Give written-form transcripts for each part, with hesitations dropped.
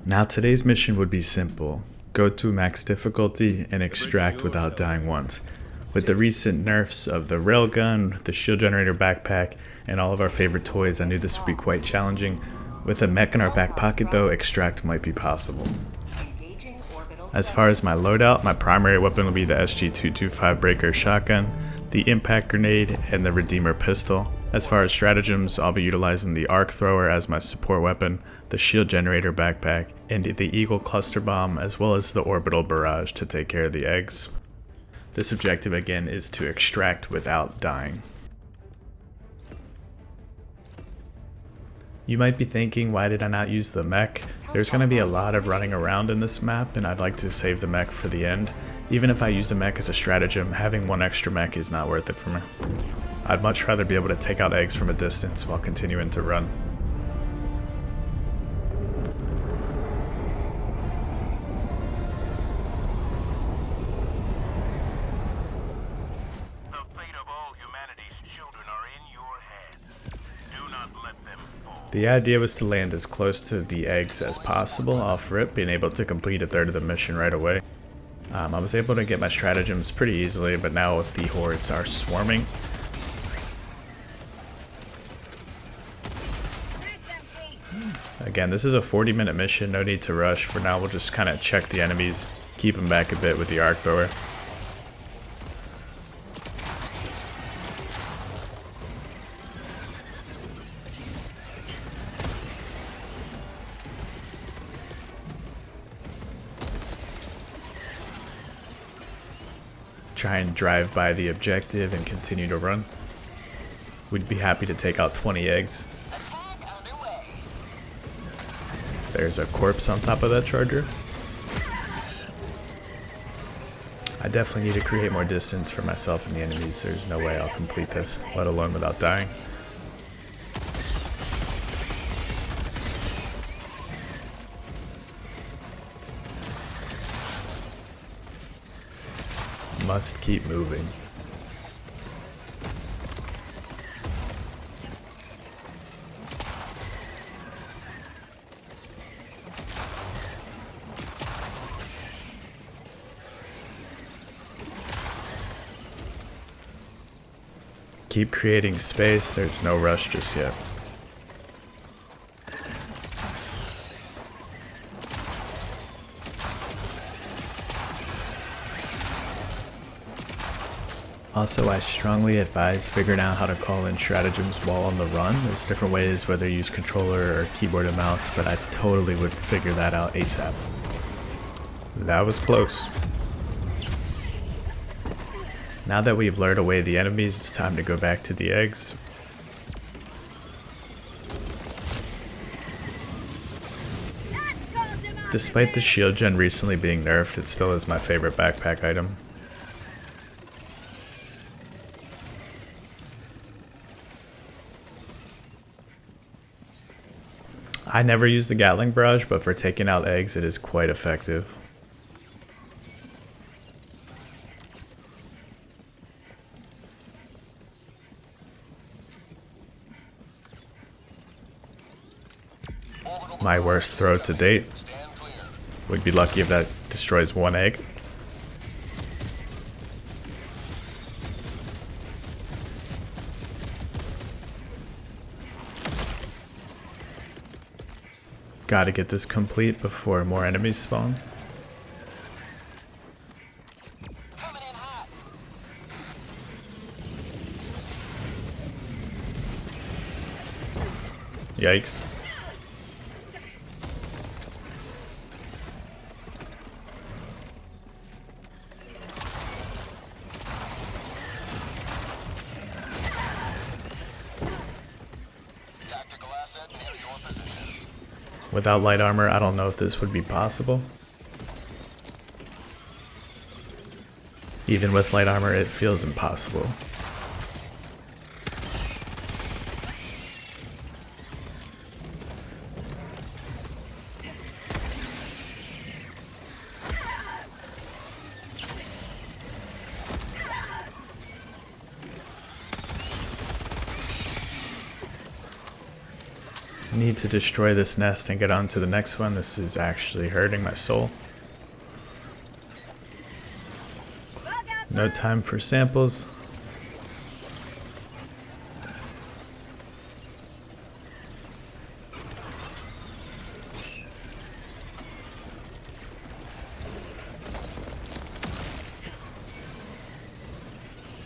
Now today's mission would be simple. Go to max difficulty and extract without dying once. With the recent nerfs of the railgun, the shield generator backpack, and all of our favorite toys, I knew this would be quite challenging. With a mech in our back pocket though, extract might be possible. As far as my loadout, my primary weapon will be the SG-225 breaker shotgun, the impact grenade, and the Redeemer pistol. As far as stratagems, I'll be utilizing the ArcThrower as my support weapon, the shield generator backpack, and the Eagle cluster bomb, as well as the orbital barrage to take care of the eggs. This objective again is to extract without dying. You might be thinking, why did I not use the mech? There's going to be a lot of running around in this map, and I'd like to save the mech for the end. Even if I use the mech as a stratagem, having one extra mech is not worth it for me. I'd much rather be able to take out eggs from a distance while continuing to run. The idea was to land as close to the eggs as possible off rip, being able to complete a third of the mission right away. I was able to get my stratagems pretty easily, but now if the hordes are swarming, again, this is a 40-minute mission, no need to rush. For now, we'll just kind of check the enemies, keep them back a bit with the ArcThrower. Try and drive by the objective and continue to run. We'd be happy to take out 20 eggs. There's a corpse on top of that charger. I definitely need to create more distance for myself and the enemies. There's no way I'll complete this, let alone without dying. Must keep moving. Keep creating space, there's no rush just yet. Also, I strongly advise figuring out how to call in stratagems while on the run. There's different ways, whether you use controller or keyboard and mouse, but I totally would figure that out ASAP. That was close. Now that we've lured away the enemies, it's time to go back to the eggs. Despite the shield gen recently being nerfed, it still is my favorite backpack item. I never use the Gatling barrage, but for taking out eggs, it is quite effective. My worst throw to date. We'd be lucky if that destroys one egg. Gotta get this complete before more enemies spawn. Yikes. Without light armor, I don't know if this would be possible. Even with light armor, it feels impossible. need to destroy this nest and get on to the next one. This is actually hurting my soul. No time for samples.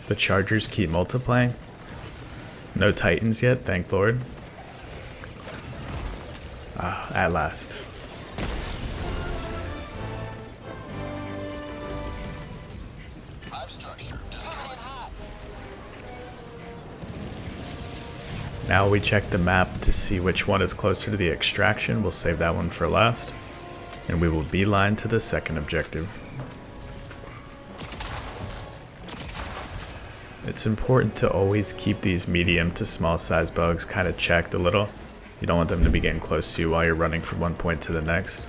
The chargers keep multiplying. No titans yet, thank Lord. Ah, at last. Now we check the map to see which one is closer to the extraction. We'll save that one for last. And we will beeline to the second objective. It's important to always keep these medium to small size bugs kind of checked a little. You don't want them to be getting close to you while you're running from one point to the next.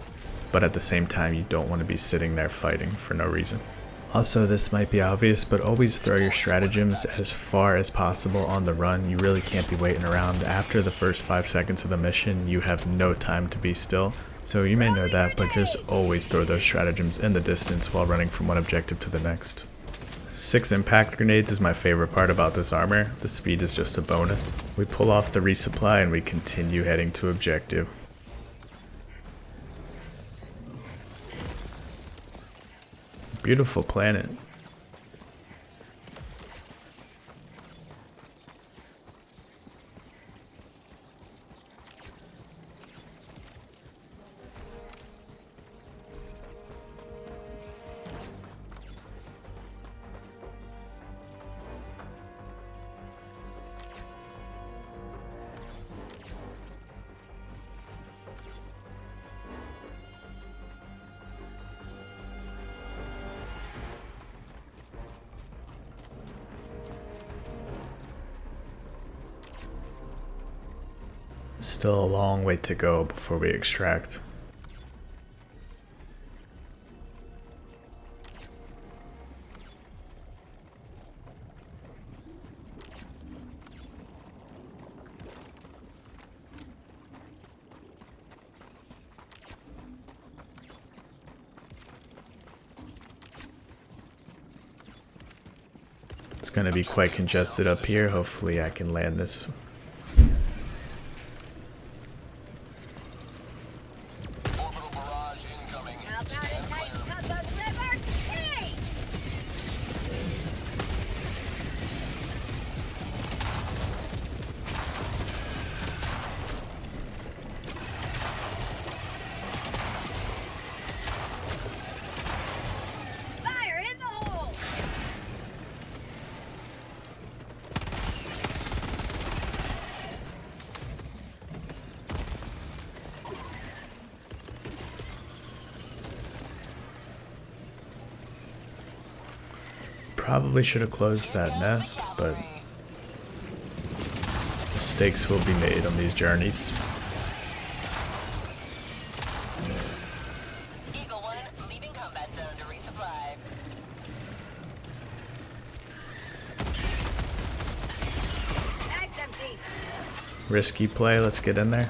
But at the same time, you don't want to be sitting there fighting for no reason. Also, this might be obvious, but always throw your stratagems as far as possible on the run. You really can't be waiting around. After the first 5 seconds of the mission, you have no time to be still. So you may know that, but just always throw those stratagems in the distance while running from one objective to the next. 6 impact grenades is my favorite part about this armor. The speed is just a bonus. We pull off the resupply and we continue heading to objective. Beautiful planet. Still a long way to go before we extract. It's going to be quite congested up here. Hopefully I can land this. Probably should have closed that nest, but mistakes will be made on these journeys. Eagle 1, leaving combat zone to resupply. Bag's empty. Risky play, let's get in there.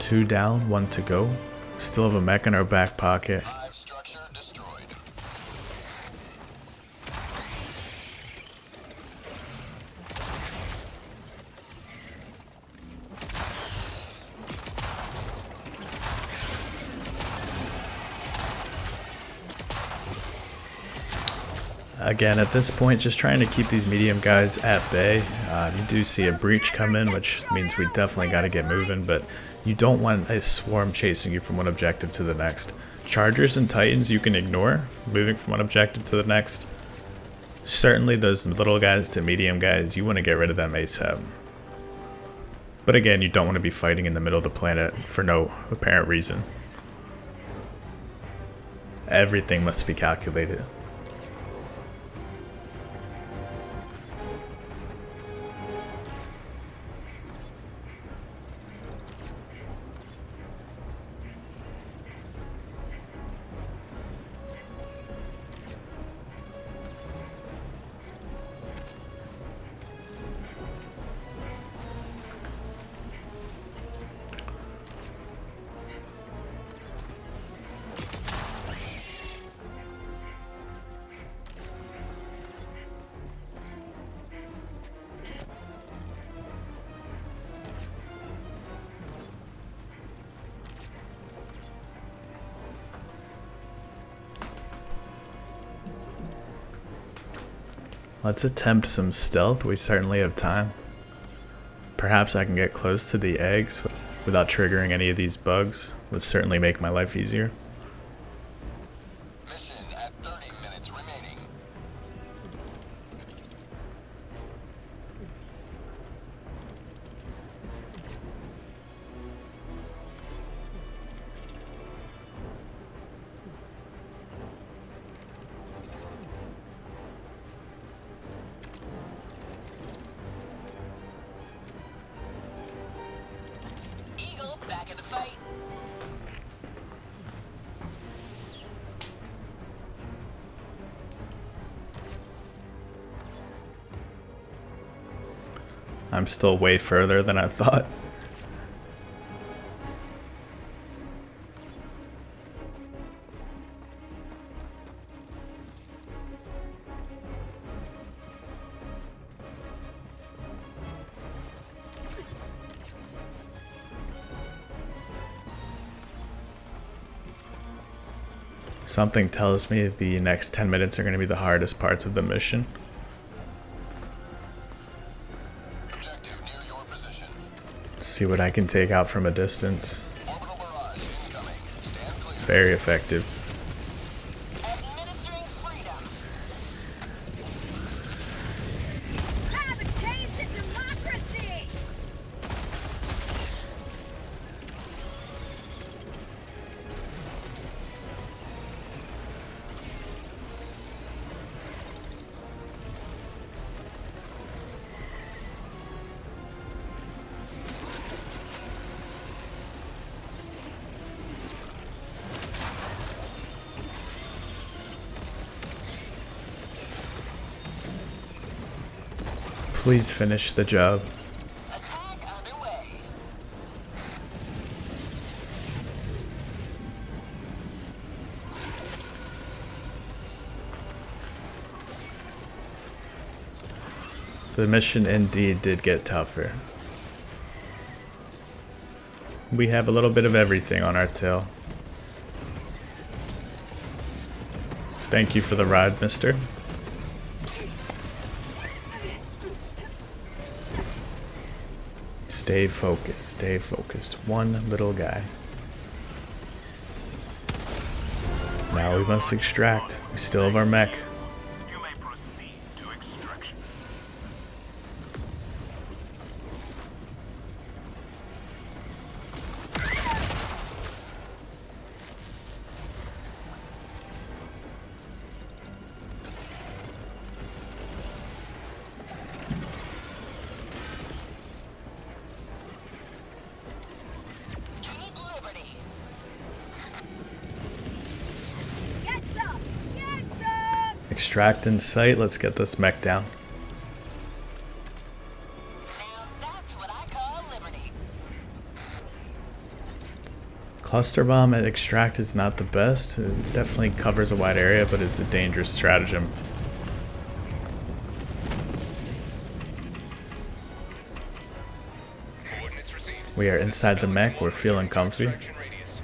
Two down, 1 to go. Still have a mech in our back pocket. Structure destroyed. Again, at this point, just trying to keep these medium guys at bay. You do see a breach come in, which means we definitely got to get moving, but you don't want a swarm chasing you from one objective to the next. Chargers and Titans you can ignore, moving from one objective to the next. Certainly those little guys to medium guys, you want to get rid of them ASAP. But again, you don't want to be fighting in the middle of the planet for no apparent reason. Everything must be calculated. Let's attempt some stealth. We certainly have time. Perhaps I can get close to the eggs without triggering any of these bugs. Would certainly make my life easier. Mission at 30 minutes remaining. Eagle back in the fight. I'm still way further than I thought. Something tells me the next 10 minutes are going to be the hardest parts of the mission. Objective near your position. See what I can take out from a distance. Orbital barrage incoming. Stand clear. Very effective. Administering freedom. Have a taste of democracy! Please finish the job. Attack underway. The mission indeed did get tougher. We have a little bit of everything on our tail. Thank you for the ride, mister. Stay focused, stay focused. One little guy. Now we must extract. We still have our mech. You may proceed to extraction. Keep liberty. Get some! Get some! Extract in sight. Let's get this mech down. Now that's what I call liberty. Cluster bomb at extract is not the best. It definitely covers a wide area, but is a dangerous stratagem. Coordinates received. We are inside the mech. We're feeling comfy. Extraction radius.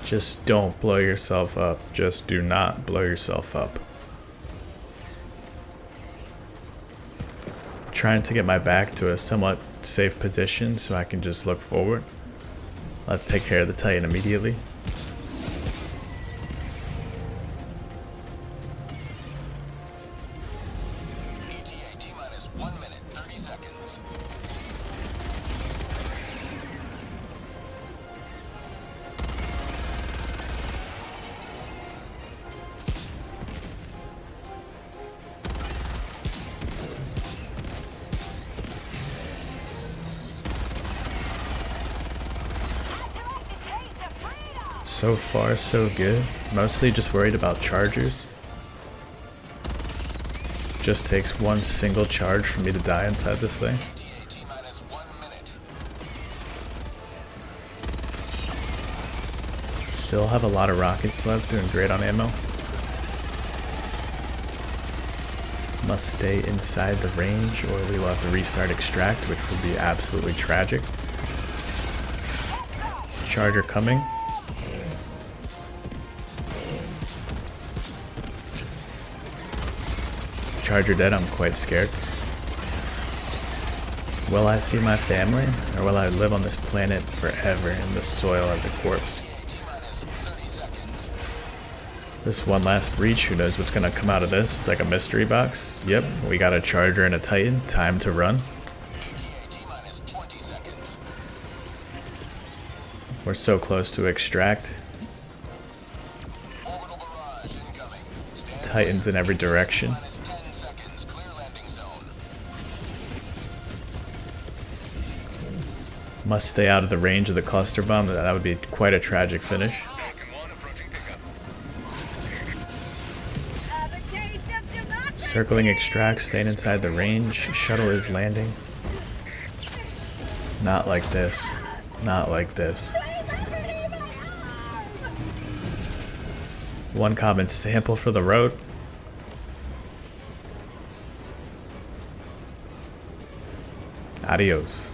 Just don't blow yourself up. Just do not blow yourself up. Trying to get my back to a somewhat safe position so I can just look forward. Let's take care of the Titan immediately. ETA T-minus 1 minute, 30 seconds. So far, so good. Mostly just worried about chargers. Just takes one single charge for me to die inside this thing. ETA T-minus 1 minute. Still have a lot of rockets left, doing great on ammo. Must stay inside the range or we will have to restart extract, which would be absolutely tragic. Charger coming. Charger dead, I'm quite scared. Will I see my family, or will I live on this planet forever in the soil as a corpse? This one last breach, who knows what's gonna come out of this? It's like a mystery box. Yep, we got a charger and a titan. Time to run. ETA T-minus 20 seconds. We're so close to extract. Orbital barrage incoming. Stand Titans in every direction. minus 10 seconds. Clear landing zone. Must stay out of the range of the cluster bomb. That would be quite a tragic finish. Falcon 1 approaching pickup. Have a taste of democracy. Circling extract, staying inside the range. Shuttle is landing. Not like this. Not like this. Liberty, my arm! One common sample for the road. Adios.